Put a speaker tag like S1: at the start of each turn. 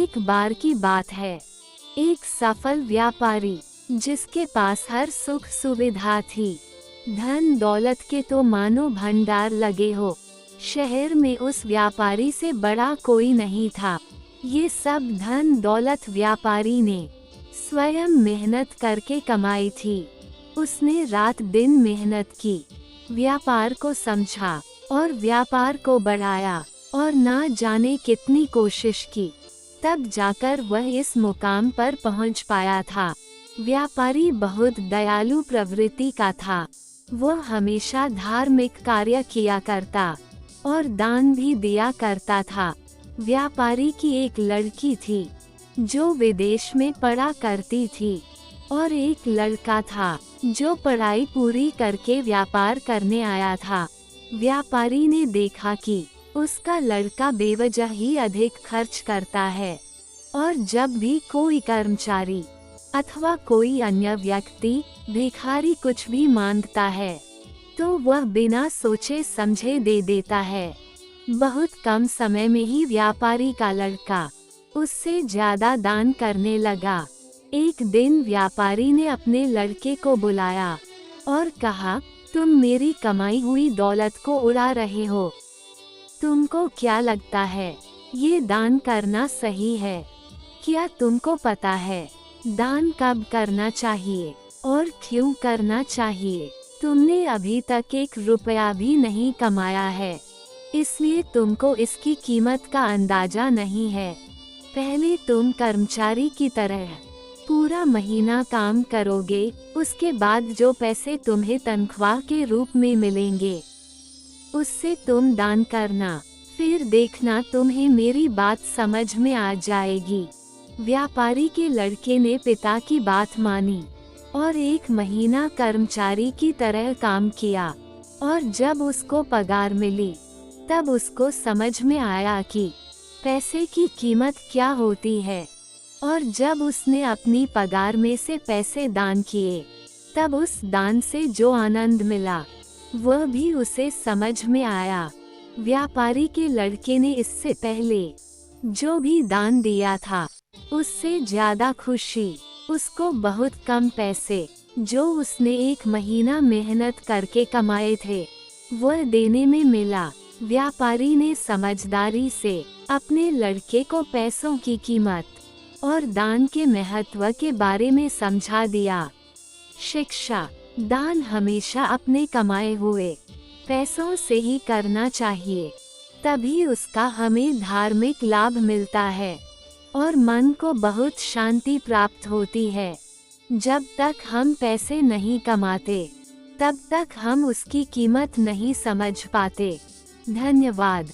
S1: एक बार की बात है, एक सफल व्यापारी जिसके पास हर सुख सुविधा थी, धन दौलत के तो मानो भंडार लगे हो। शहर में उस व्यापारी से बड़ा कोई नहीं था। ये सब धन दौलत व्यापारी ने स्वयं मेहनत करके कमाई थी। उसने रात दिन मेहनत की, व्यापार को समझा और व्यापार को बढ़ाया और ना जाने कितनी कोशिश की, तब जाकर वह इस मुकाम पर पहुंच पाया था। व्यापारी बहुत दयालु प्रवृत्ति का था। वह हमेशा धार्मिक कार्य किया करता और दान भी दिया करता था। व्यापारी की एक लड़की थी जो विदेश में पढ़ा करती थी और एक लड़का था जो पढ़ाई पूरी करके व्यापार करने आया था। व्यापारी ने देखा कि उसका लड़का बेवजह ही अधिक खर्च करता है और जब भी कोई कर्मचारी अथवा कोई अन्य व्यक्ति भिखारी कुछ भी मांगता है तो वह बिना सोचे समझे दे देता है। बहुत कम समय में ही व्यापारी का लड़का उससे ज्यादा दान करने लगा। एक दिन व्यापारी ने अपने लड़के को बुलाया और कहा, तुम मेरी कमाई हुई दौलत को उड़ा रहे हो। तुमको क्या लगता है ये दान करना सही है? क्या तुमको पता है दान कब करना चाहिए और क्यों करना चाहिए? तुमने अभी तक 1 रुपया भी नहीं कमाया है, इसलिए तुमको इसकी कीमत का अंदाजा नहीं है। पहले तुम कर्मचारी की तरह पूरा महीना काम करोगे, उसके बाद जो पैसे तुम्हें तनख्वाह के रूप में मिलेंगे उससे तुम दान करना, फिर देखना तुम्हें मेरी बात समझ में आ जाएगी। व्यापारी के लड़के ने पिता की बात मानी और 1 महीना कर्मचारी की तरह काम किया और जब उसको पगार मिली तब उसको समझ में आया कि पैसे की कीमत क्या होती है। और जब उसने अपनी पगार में से पैसे दान किए तब उस दान से जो आनंद मिला वह भी उसे समझ में आया। व्यापारी के लड़के ने इससे पहले जो भी दान दिया था उससे ज्यादा खुशी उसको बहुत कम पैसे जो उसने 1 महीना मेहनत करके कमाए थे वह देने में मिला। व्यापारी ने समझदारी से अपने लड़के को पैसों की कीमत और दान के महत्व के बारे में समझा दिया। शिक्षा: दान हमेशा अपने कमाए हुए पैसों से ही करना चाहिए, तभी उसका हमें धार्मिक लाभ मिलता है और मन को बहुत शांति प्राप्त होती है। जब तक हम पैसे नहीं कमाते तब तक हम उसकी कीमत नहीं समझ पाते। धन्यवाद।